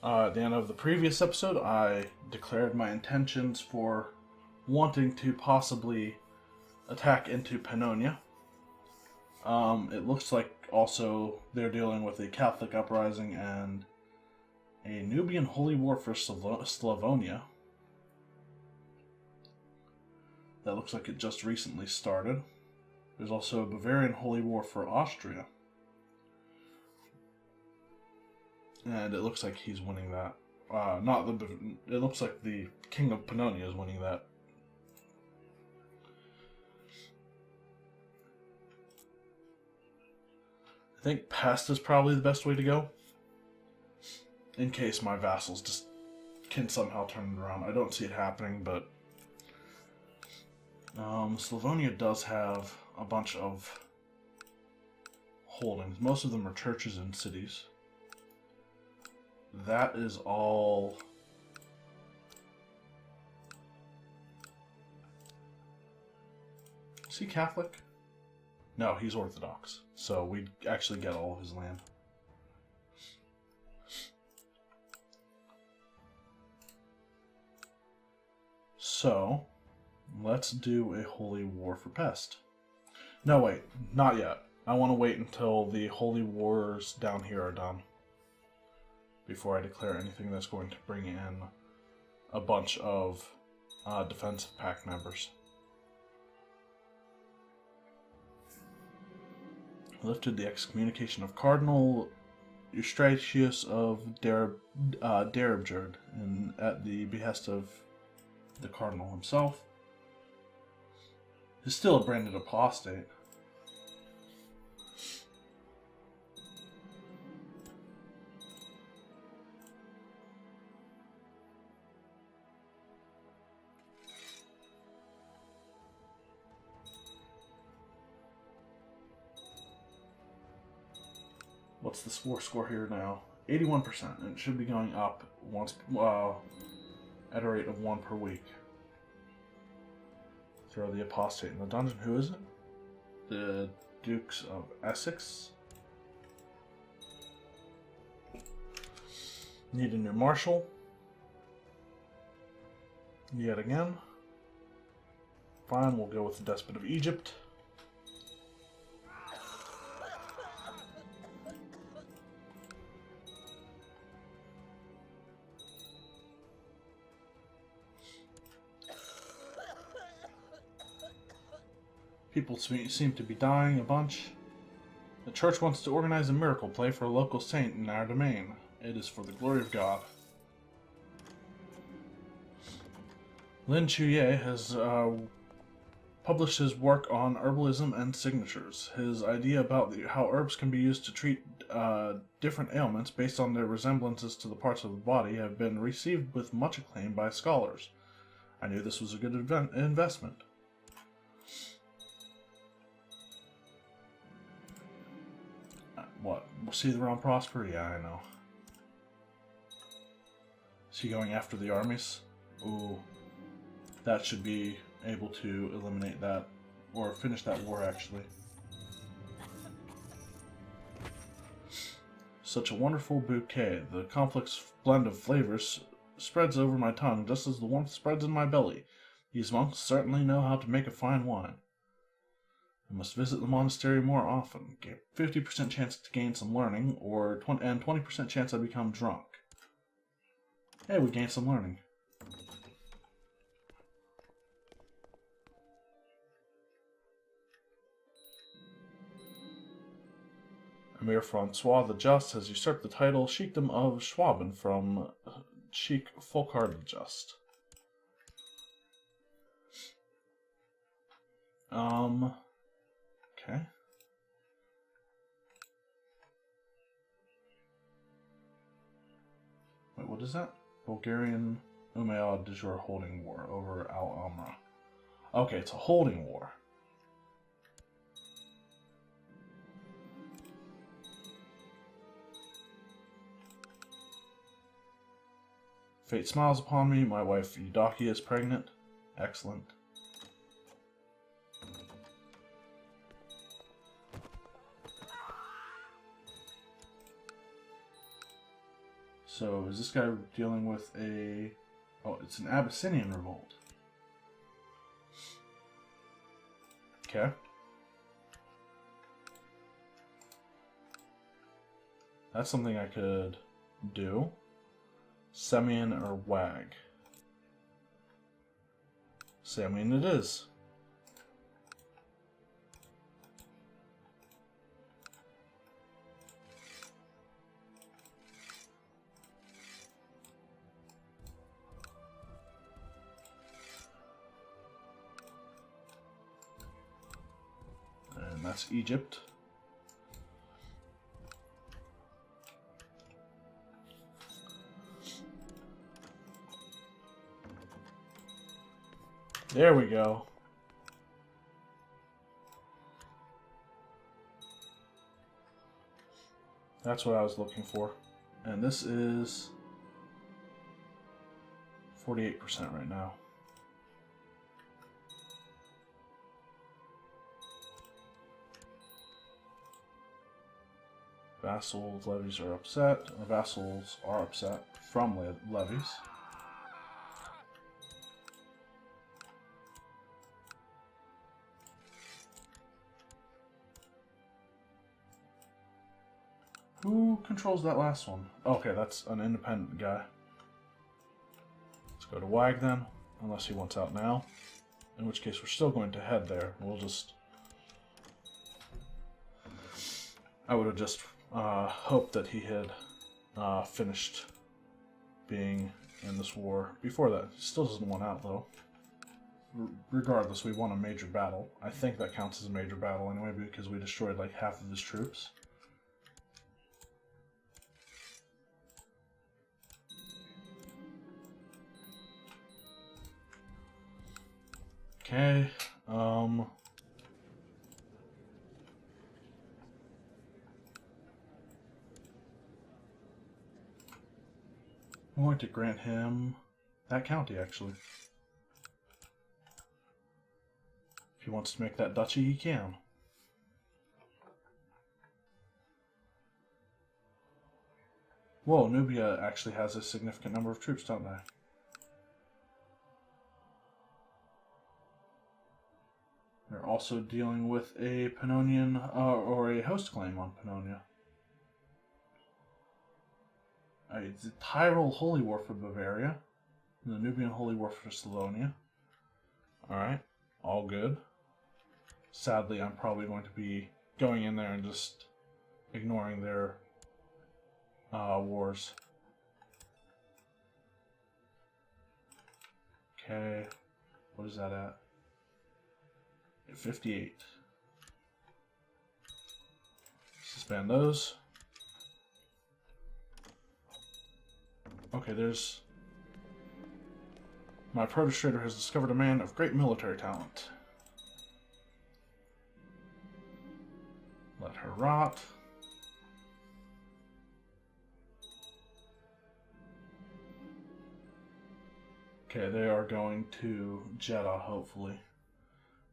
At the end of the previous episode, I declared my intentions for wanting to possibly attack into Pannonia. It looks like also they're dealing with a Catholic uprising and a Nubian holy war for Slavonia. That looks like it just recently started. There's also a Bavarian holy war for Austria. And it looks like he's winning that. It looks like the King of Pannonia is winning that. I think pest is probably the best way to go. In case my vassals just can somehow turn it around. I don't see it happening, but Slavonia does have a bunch of holdings. Most of them are churches and cities. That is all. Is he Catholic? No, he's Orthodox. So we actually get all of his land. So, let's do a holy war for pest. No, wait, not yet. I want to wait until the holy wars down here are done before I declare anything that's going to bring in a bunch of defensive pact members. Lifted the excommunication of Cardinal Eustratius of Darabjerd at the behest of the Cardinal himself. He's still a branded apostate. What's the war score here now? 81%, and it should be going up once at a rate of 1 per week. Throw the apostate in the dungeon. Who is it? The Dukes of Essex. Need a new marshal. Yet again. Fine, we'll go with the Despot of Egypt. People seem to be dying a bunch. The church wants to organize a miracle play for a local saint in our domain. It is for the glory of God. Lin Chuye has published his work on herbalism and signatures. His idea about how herbs can be used to treat different ailments based on their resemblances to the parts of the body have been received with much acclaim by scholars. I knew this was a good investment. What? We'll see the realm prosper? Yeah, I know. Is he going after the armies? Ooh. That should be able to eliminate that. Or finish that war, actually. Such a wonderful bouquet. The complex blend of flavors spreads over my tongue just as the warmth spreads in my belly. These monks certainly know how to make a fine wine. I must visit the monastery more often. 50% chance to gain some learning, and 20% chance I become drunk. Hey, we gained some learning. Emir Francois the Just has usurped the title Sheikdom of Schwaben from Sheikh Folkar the Just. Okay. Wait, what is that? Bulgarian Umayyad de jure holding war over Al-Amra. Okay, it's a holding war. Fate smiles upon me. My wife Eudokia is pregnant. Excellent. So is this guy dealing with a... Oh, it's an Abyssinian revolt. Okay. That's something I could do. Semian or Wag. Semian it is. And that's Egypt. There we go. That's what I was looking for. And this is 48% right now. Vassals' levies are upset. Or vassals are upset from levies. Who controls that last one? Okay, that's an independent guy. Let's go to Wag then, unless he wants out now. In which case we're still going to head there. We'll just... I would have just hoped that he had finished being in this war before that. He still doesn't want out though. Regardless, we won a major battle. I think that counts as a major battle anyway because we destroyed like half of his troops. Okay, I'm going to grant him that county, actually. If he wants to make that duchy, he can. Whoa, Nubia actually has a significant number of troops, don't they? They're also dealing with a Pannonian, or a host claim on Pannonia. It's the Tyrol Holy War for Bavaria, and the Nubian Holy War for Salonia. Alright, all good. Sadly, I'm probably going to be going in there and just ignoring their wars. Okay, what is that at? 58. Suspend those. Okay, there's... My proto-trader has discovered a man of great military talent. Let her rot. Okay, they are going to Jeddah, hopefully.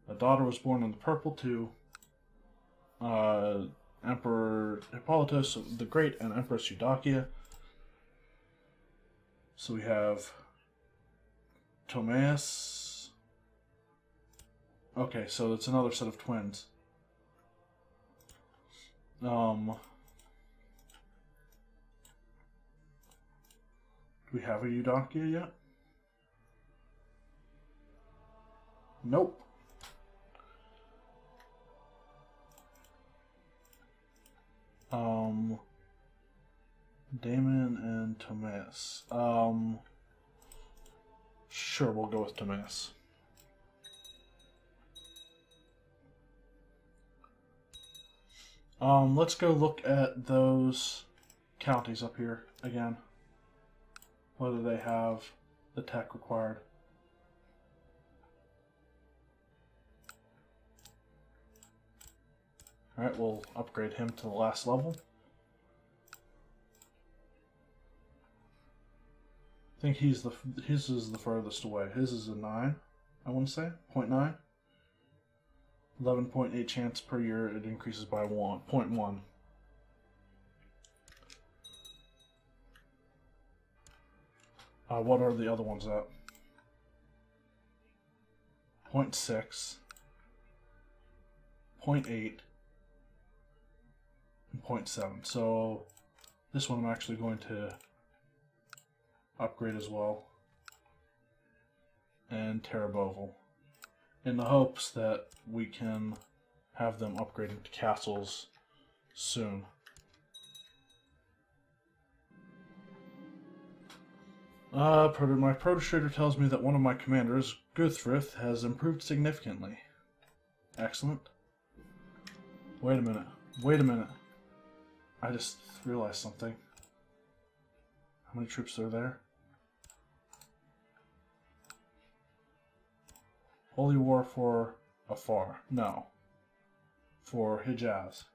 A daughter was born in the purple to Emperor Hippolytus the Great and Empress Eudokia. So we have Ptomaeus. Okay, so it's another set of twins. Do we have a Eudokia yet? Nope. Damon and Ptomaeus. Sure, we'll go with Ptomaeus. Let's go look at those counties up here again. Whether they have the tech required. Alright, we'll upgrade him to the last level. I think his is the furthest away. His is a 9, I want to say. 0.9. 11.8 chance per year. It increases by 0.1. What are the other ones at? 0.6, 0.8, and 0.7. So this one I'm actually going to upgrade as well. And Terraboval, in the hopes that we can have them upgraded to castles soon. My proto-trader tells me that one of my commanders, Guthrith, has improved significantly. Excellent. Wait a minute. Wait a minute. I just realized something. How many troops are there? Holy War for Afar. No. For Hijaz.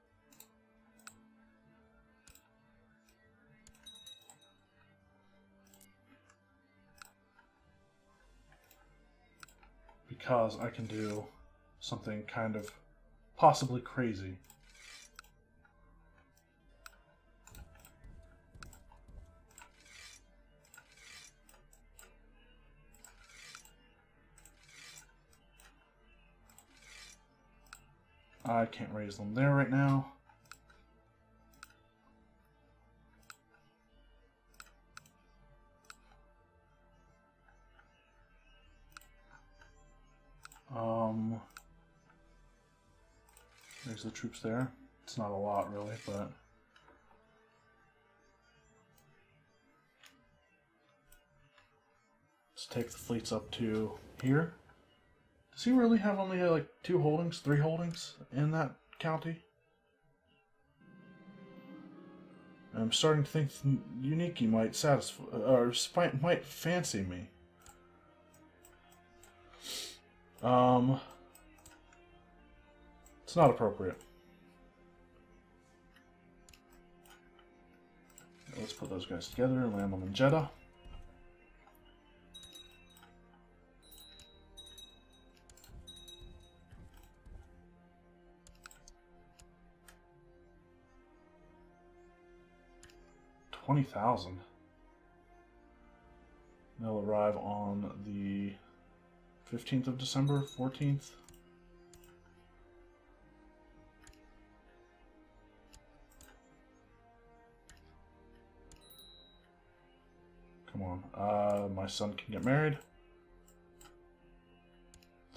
Because I can do something kind of possibly crazy. I can't raise them there right now. There's the troops there. It's not a lot really, but let's take the fleets up to here. Does he really have only like 2 holdings, 3 holdings in that county? I'm starting to think Uniki might satisfy, or might fancy me. It's not appropriate. Let's put those guys together and land them in Jeddah. $20,000. They'll arrive on the 15th of December, 14th. Come on, my son can get married.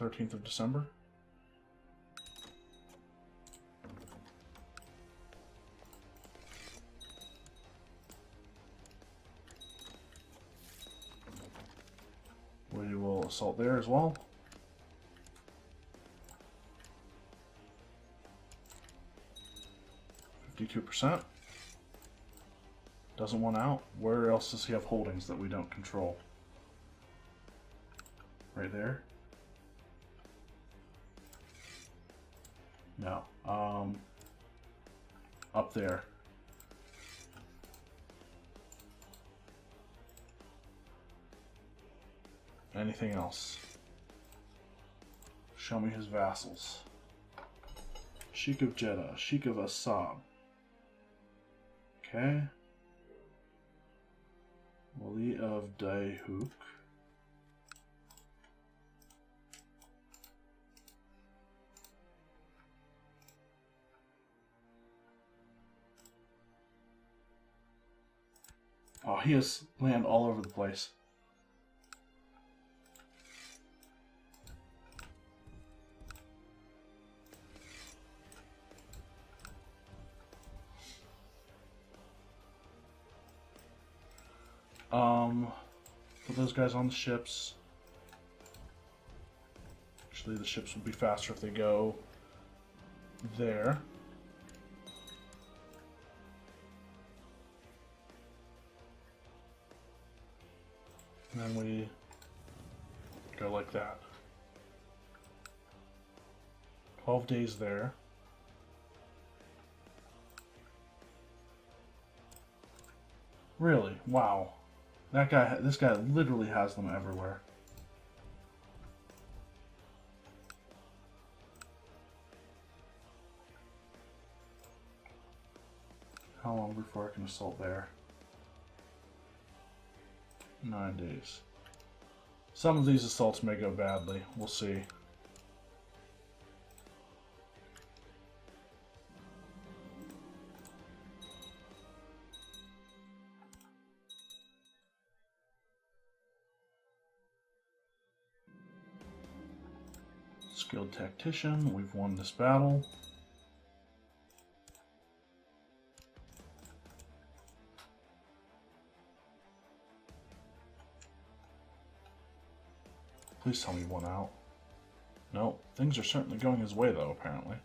13th of December. We will assault there as well. %. Doesn't want out. Where else does he have holdings that we don't control? Right there. No. Up there. Anything else? Show me his vassals. Sheikh of Jeddah, Sheikh of Assab. Okay. Wali of Daihuk. Oh, he has land all over the place. Put those guys on the ships. Actually, the ships will be faster if they go there. And then we go like that. 12 days there. Really? Wow. This guy literally has them everywhere. How long before I can assault there? 9 days. Some of these assaults may go badly. We'll see. Skilled tactician. We've won this battle. Please tell me one out. No, things are certainly going his way though, apparently.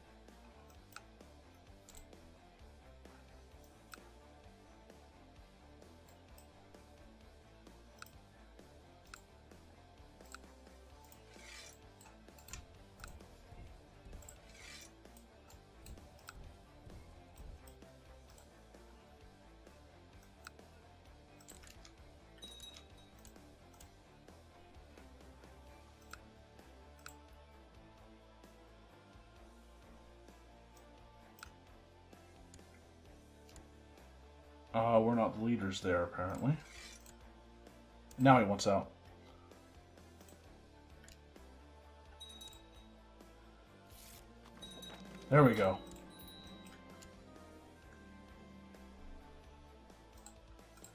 We're not the leaders there, apparently. Now he wants out. There we go.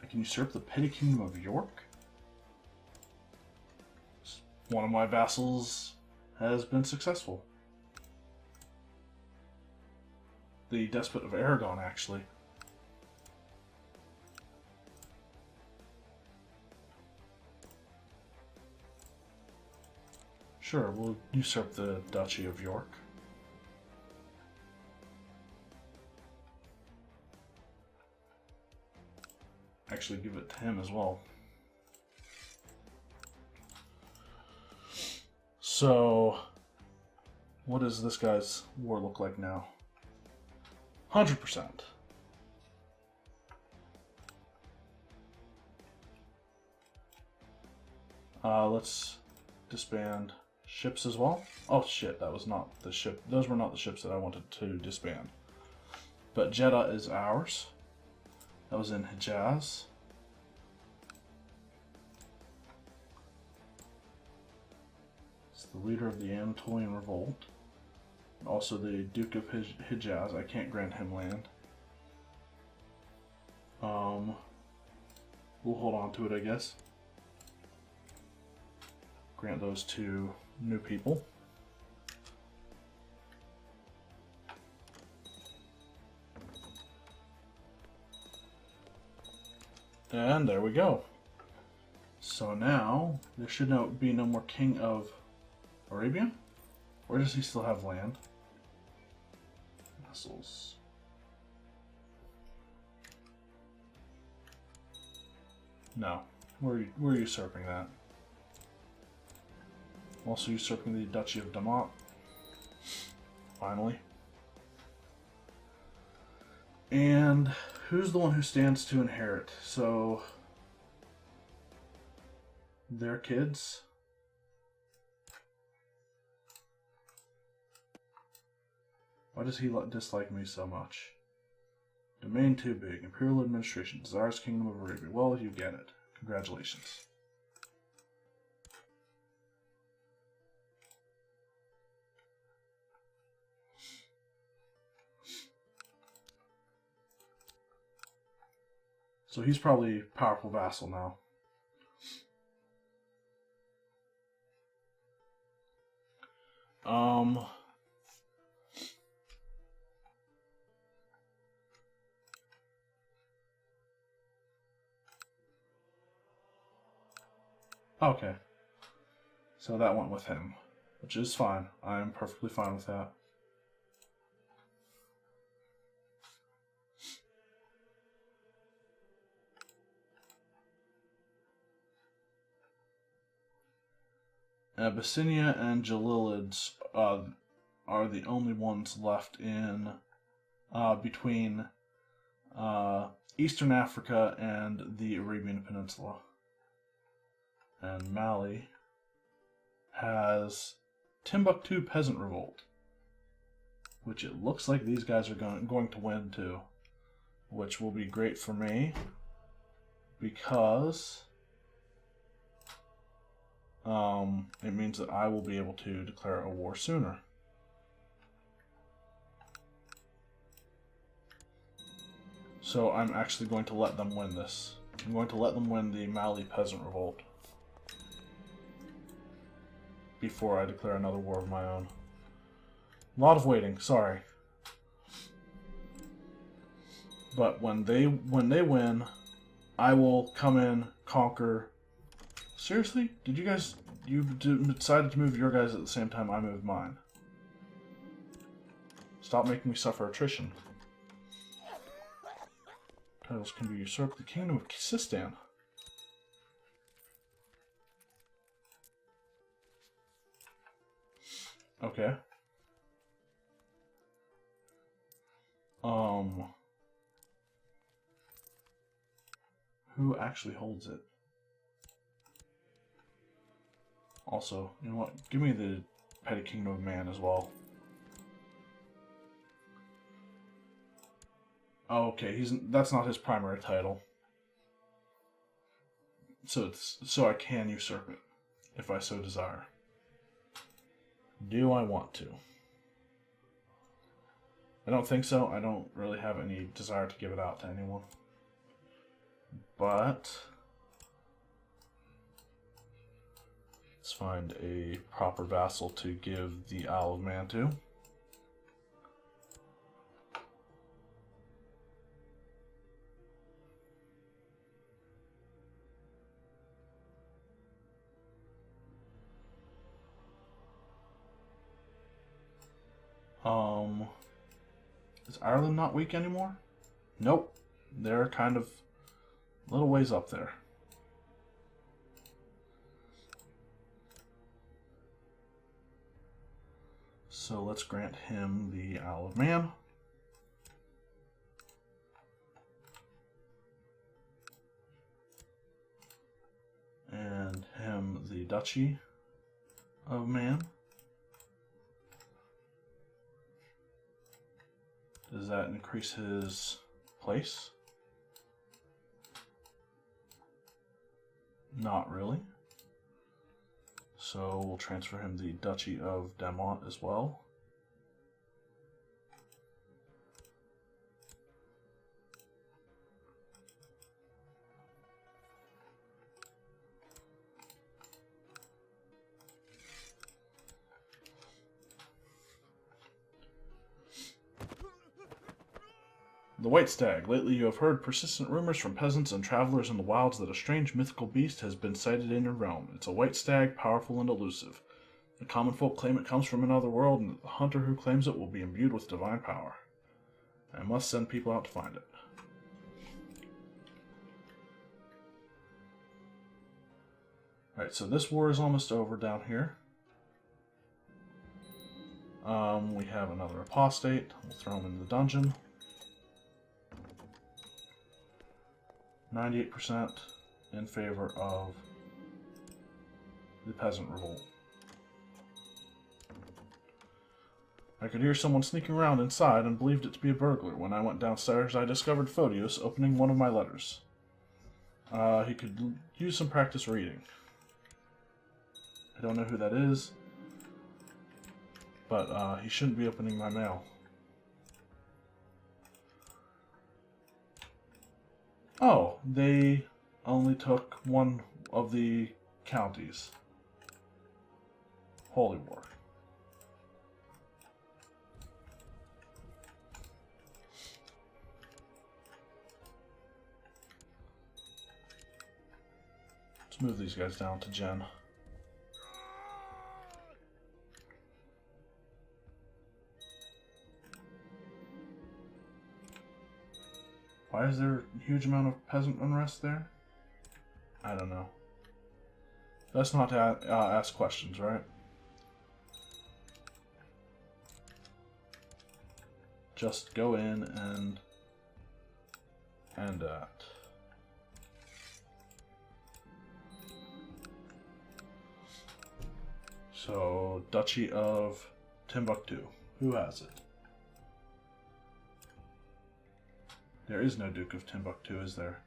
I can usurp the petty kingdom of York? One of my vassals has been successful. The despot of Aragon, actually. Sure, we'll usurp the Duchy of York. Actually, give it to him as well. So, what does this guy's war look like now? 100%. Let's disband ships as well. Oh shit, that was not the ship. Those were not the ships that I wanted to disband. But Jeddah is ours. That was in Hijaz. It's the leader of the Anatolian Revolt. Also the Duke of Hijaz. I can't grant him land. We'll hold on to it, I guess. Grant those to new people. And there we go. So now, there should be no more King of Arabia? Or does he still have land? Vassals. No, we're usurping that. Also usurping the Duchy of Damat. Finally. And who's the one who stands to inherit? So, their kids. Why does he dislike me so much? Domain too big. Imperial administration. Desires Kingdom of Arabia. Well, you get it. Congratulations. So he's probably a powerful vassal now. Okay. So that went with him, which is fine. I'm perfectly fine with that. Abyssinia and Jalilids are the only ones left in between Eastern Africa and the Arabian Peninsula. And Mali has Timbuktu Peasant Revolt, which it looks like these guys are going to win too, which will be great for me because it means that I will be able to declare a war sooner. So I'm actually going to let them win this. I'm going to let them win the Mali Peasant Revolt before I declare another war of my own. A lot of waiting, sorry. But when they win, I will come in, conquer. Seriously? Did you guys... You decided to move your guys at the same time I moved mine. Stop making me suffer attrition. Titles can be usurped. The Kingdom of Sistan. Okay. Who actually holds it? Also, you know what? Give me the Petty Kingdom of Man as well. Oh, okay, that's not his primary title. So I can usurp it, if I so desire. Do I want to? I don't think so. I don't really have any desire to give it out to anyone. But let's find a proper vassal to give the Isle of Man to. Is Ireland not weak anymore? Nope. They're kind of a little ways up there. So let's grant him the Isle of Man. And him the Duchy of Man. Does that increase his place? Not really. So we'll transfer him the Duchy of Demont as well. The White Stag. Lately you have heard persistent rumors from peasants and travelers in the wilds that a strange mythical beast has been sighted in your realm. It's a white stag, powerful and elusive. The common folk claim it comes from another world, and that the hunter who claims it will be imbued with divine power. I must send people out to find it. Alright, so this war is almost over down here. We have another apostate. We'll throw him in the dungeon. 98% in favor of the peasant revolt. I could hear someone sneaking around inside and believed it to be a burglar. When I went downstairs, I discovered Photios opening one of my letters. He could use some practice reading. I don't know who that is, but he shouldn't be opening my mail. Oh, they only took one of the counties. Holy War. Let's move these guys down to Jen. Why is there a huge amount of peasant unrest there? I don't know. That's not to ask questions, right? Just go in and that. So, Duchy of Timbuktu. Who has it? There is no Duke of Timbuktu, is there?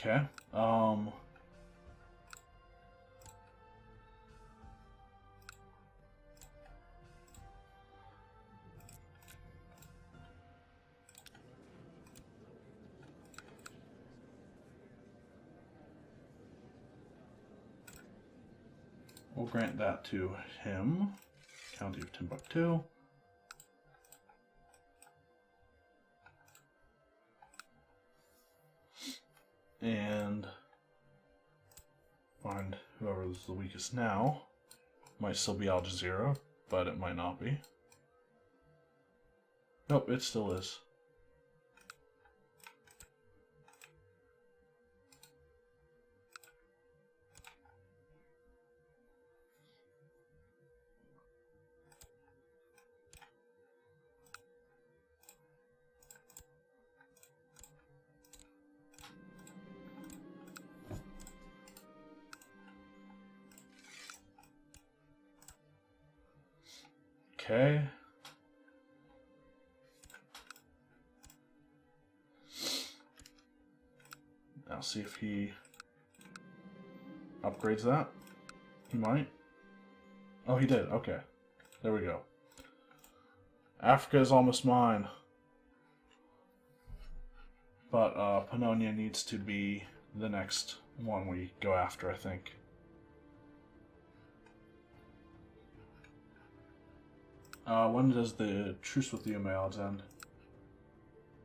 Okay. We'll grant that to him. County of Timbuktu. And find whoever is the weakest now. Might still be Al Jazeera, but it might not be. Nope, it still is. Okay. Now see if he upgrades that. He might. Oh, he did. Okay. There we go. Africa is almost mine. But Pannonia needs to be the next one we go after, I think. When does the truce with the Umayyads end?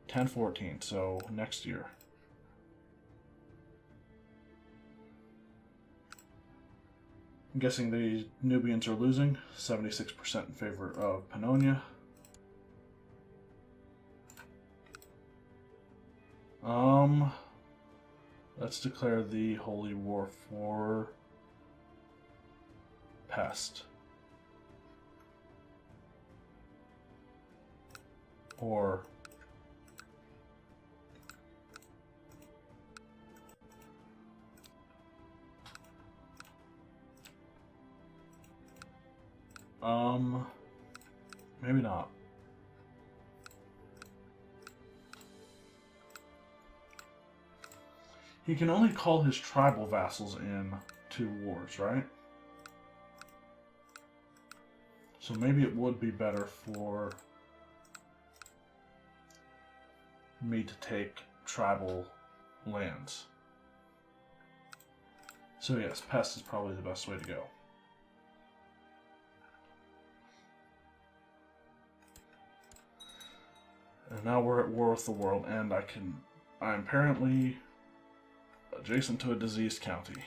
1014, so next year. I'm guessing the Nubians are losing, 76% in favor of Pannonia. Let's declare the Holy War for Pest. Or maybe not. He can only call his tribal vassals in to wars, right? So maybe it would be better for me to take tribal lands. So yes, Pest is probably the best way to go. And now we're at war with the world, and I'm apparently adjacent to a diseased county.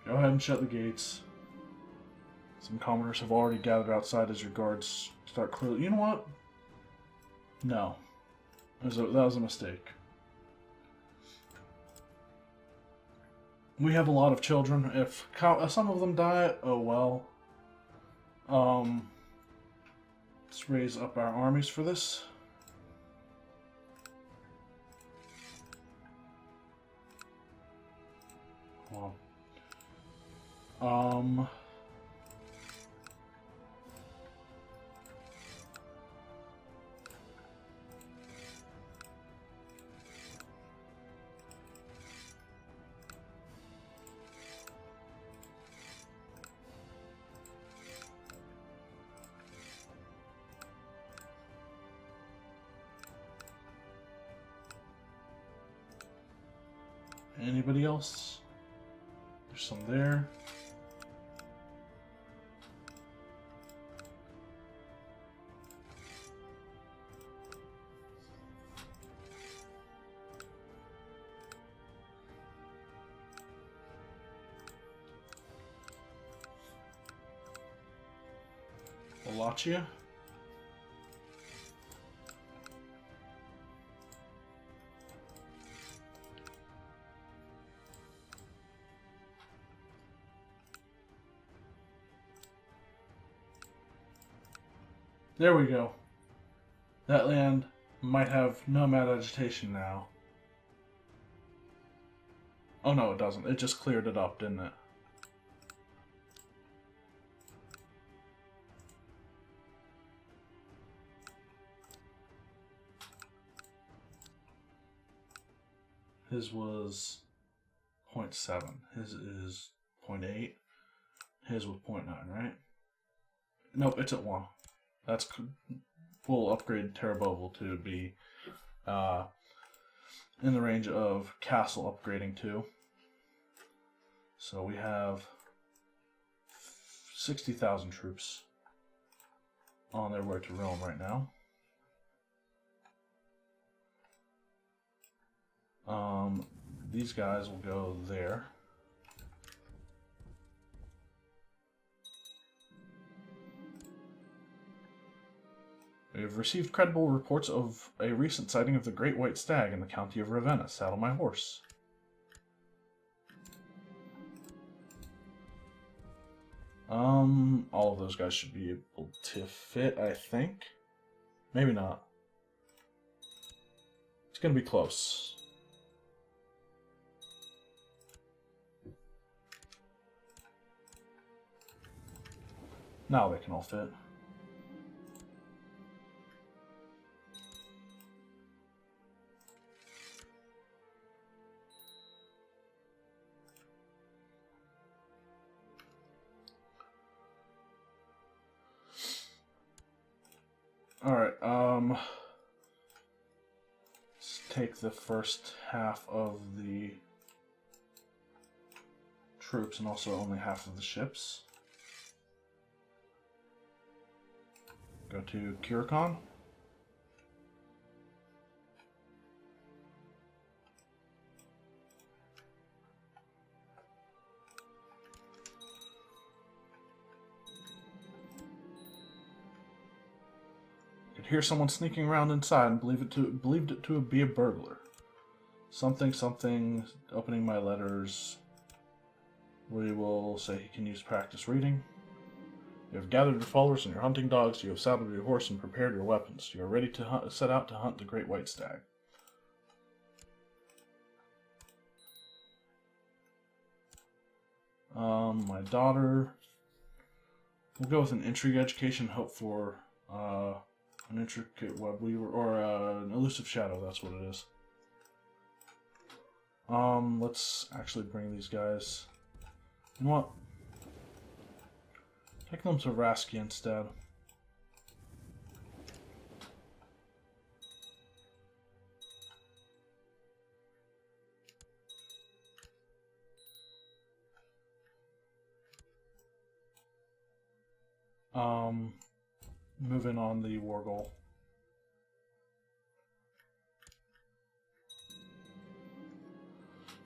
Go ahead and shut the gates. Some commoners have already gathered outside as your guards start clearly. You know what? No. That was a mistake. We have a lot of children. If some of them die, oh well. Let's raise up our armies for this. Come on. Anybody else? There's some there. Wallachia. There we go. That land might have nomad agitation now. Oh no, it doesn't. It just cleared it up, didn't it? His was 0.7. His is 0.8. His was 0.9, right? Nope, it's at 1. That's we'll upgrade Terabobel to be in the range of castle upgrading to. So we have 60,000 troops on their way to Rome right now. These guys will go there. We have received credible reports of a recent sighting of the Great White Stag in the county of Ravenna. Saddle my horse. All of those guys should be able to fit, I think. Maybe not. It's gonna be close. Now they can all fit. Alright, let's take the first half of the troops and also only half of the ships. Go to Kurikon. Could hear someone sneaking around inside and believed it to be a burglar. Something, opening my letters. We will say he can use practice reading. You have gathered your followers and your hunting dogs. You have saddled your horse and prepared your weapons. You are ready to set out to hunt the Great White Stag. My daughter. We'll go with an intrigue education. Hope for an intricate web weaver or an elusive shadow. That's what it is. Let's actually bring these guys. You know what? Take them to Rasky instead. Moving on the war goal.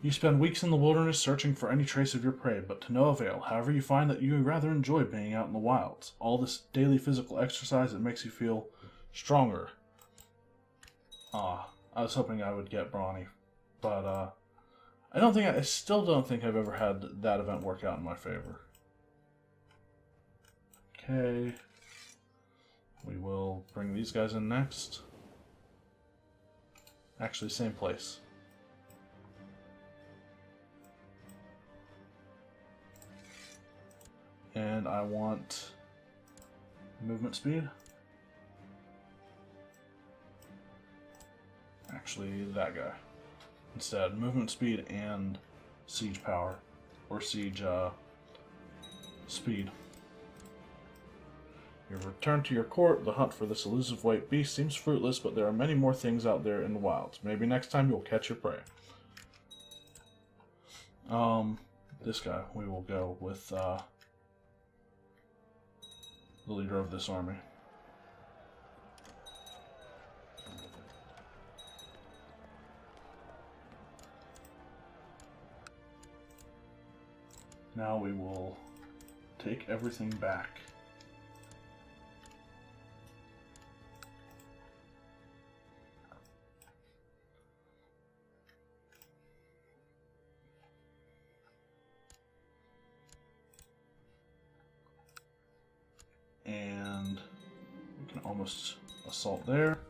You spend weeks in the wilderness searching for any trace of your prey, but to no avail. However, you find that you rather enjoy being out in the wilds. All this daily physical exercise, it makes you feel stronger. I was hoping I would get brawny, but I still don't think I've ever had that event work out in my favor. Okay. We will bring these guys in next. Actually, same place. And I want movement speed. Actually, that guy. Instead, movement speed and siege power. Or siege speed. You return to your court. The hunt for this elusive white beast seems fruitless, but there are many more things out there in the wilds. Maybe next time you'll catch your prey. This guy. We will go with the leader of this army. Now we will take everything back. And we can almost assault there.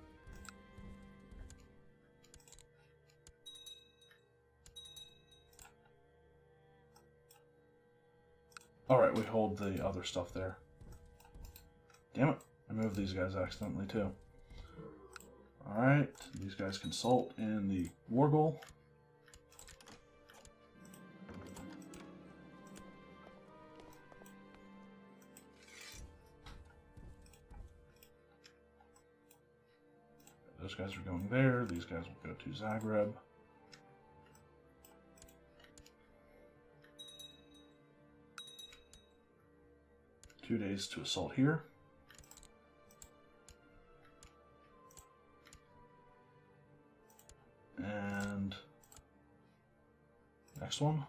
Alright, we hold the other stuff there. Damn it, I moved these guys accidentally too. Alright, these guys consult in the war goal. Those guys are going there. These guys will go to Zagreb. Two days to assault here. And next one.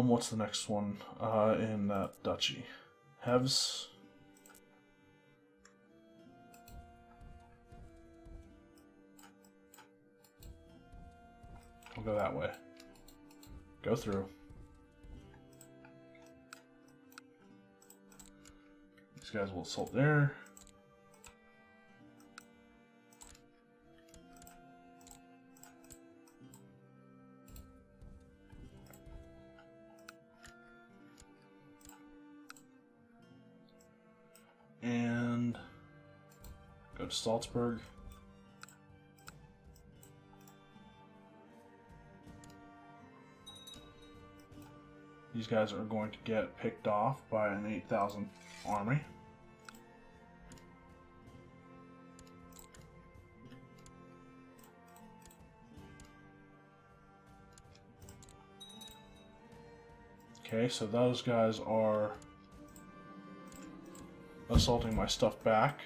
What's the next one in that duchy? Hevs. We'll go that way. Go through. These guys will assault there. And go to Salzburg. These guys are going to get picked off by an 8,000 army. Okay, so those guys are assaulting my stuff back.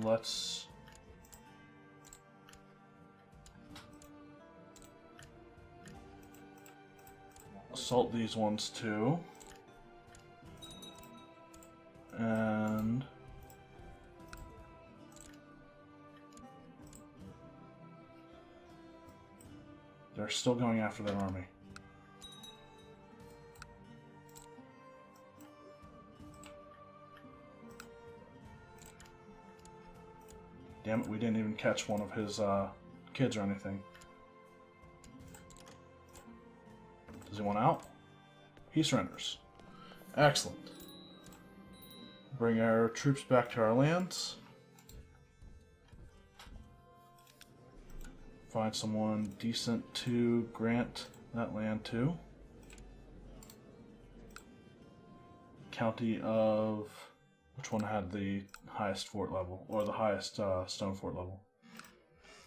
Let's assault these ones too. And they're still going after their army. Damn it, we didn't even catch one of his kids or anything. Does he want out? He surrenders. Excellent. Bring our troops back to our lands. Find someone decent to grant that land to. County of... Which one had the highest fort level? Or the highest stone fort level?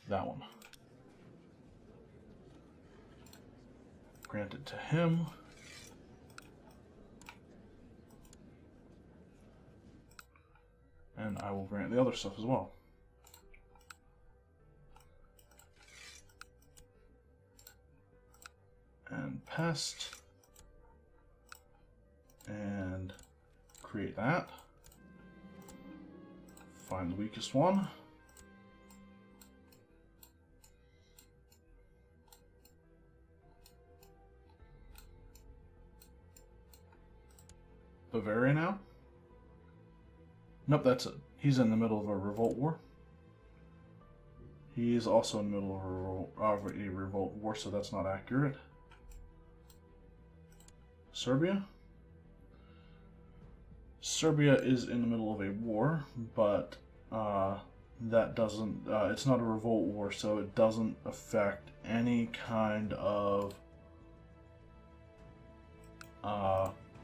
That one. Grant it to him. And I will grant the other stuff as well. And pest. And create that. Find the weakest one. Bavaria now? Nope, that's it. He's in the middle of a revolt war. He is also in the middle of a revolt war, so that's not accurate. Serbia? Serbia is in the middle of a war, but that doesn't, it's not a revolt war, so it doesn't affect any kind of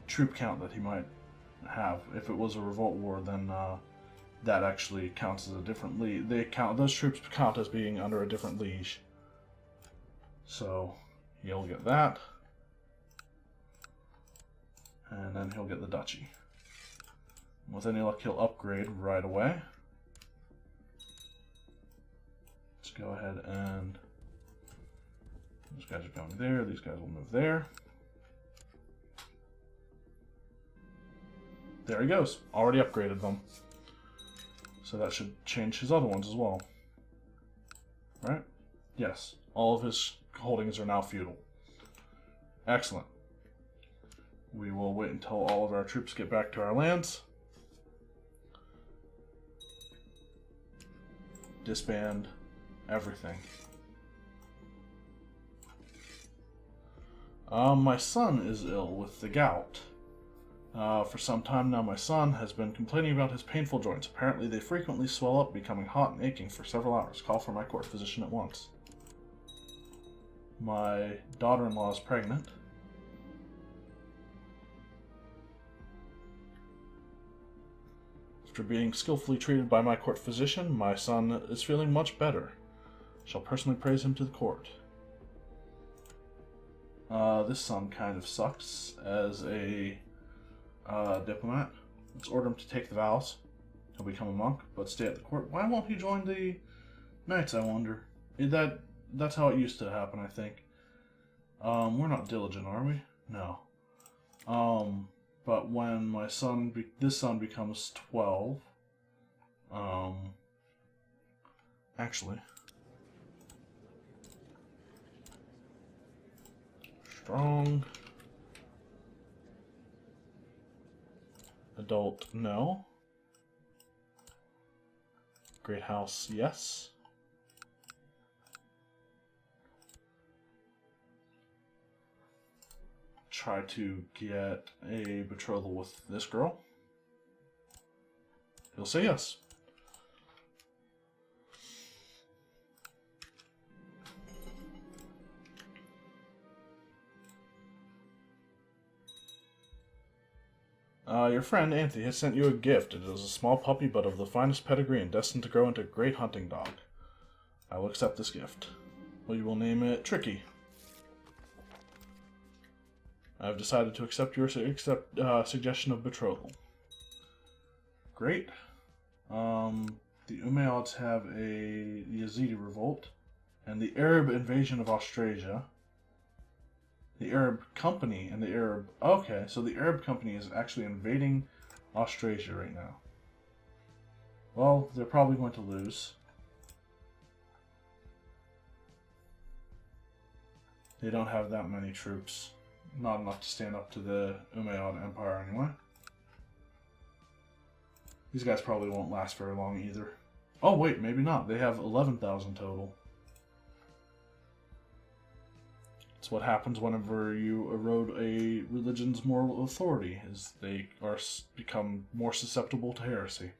troop count that he might have. If it was a revolt war, then that actually counts as a different liege. Those troops count as being under a different liege. So he'll get that. And then he'll get the duchy. With any luck, he'll upgrade right away. Let's go ahead and... Those guys are going there. These guys will move there. There he goes. Already upgraded them. So that should change his other ones as well. Right? Yes. All of his holdings are now feudal. Excellent. We will wait until all of our troops get back to our lands. Disband everything. My son is ill with the gout. For some time now, my son has been complaining about his painful joints. Apparently, they frequently swell up, becoming hot and aching for several hours. Call for my court physician at once. My daughter-in-law is pregnant. After being skillfully treated by my court physician, my son is feeling much better. Shall personally praise him to the court. This son kind of sucks as a diplomat. Let's order him to take the vows. He'll become a monk, but stay at the court. Why won't he join the knights, I wonder? That's how it used to happen, I think. We're not diligent, are we? No. But when my son, this son becomes 12, actually, strong, adult, no. Great house, yes. Try to get a betrothal with this girl. He'll say yes. Your friend Anthony has sent you a gift. It is a small puppy, but of the finest pedigree and destined to grow into a great hunting dog. I will accept this gift. We will name it Tricky. I've decided to accept your suggestion of betrothal. Great. The Umayyads have a Yazidi revolt, and the Arab invasion of Austrasia. The Arab Company and the Arab... Okay, so the Arab Company is actually invading Austrasia right now. Well, they're probably going to lose. They don't have that many troops. Not enough to stand up to the Umayyad Empire anyway. These guys probably won't last very long either. Oh wait, maybe not. They have 11,000 total. It's what happens whenever you erode a religion's moral authority, is they become more susceptible to heresy.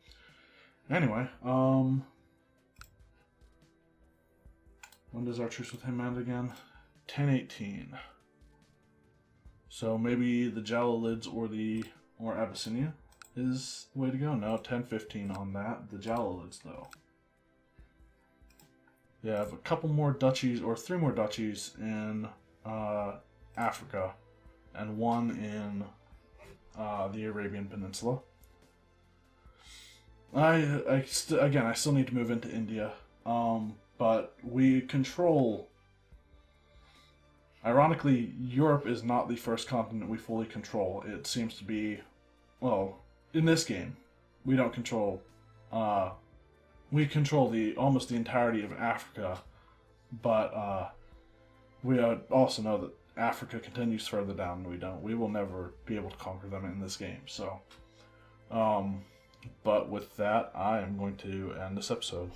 Anyway, when does our truce with him end again? 1018. So maybe the Jalalids or Abyssinia is the way to go. No, 1015 on that. The Jalalids, though. You have a couple more duchies, or 3 more duchies in Africa, and 1 in the Arabian Peninsula. I still need to move into India, but we control... Ironically, Europe is not the first continent we fully control. It seems to be, well, in this game, we don't control, we control almost the entirety of Africa, but we also know that Africa continues further down and we will never be able to conquer them in this game, so, but with that, I am going to end this episode.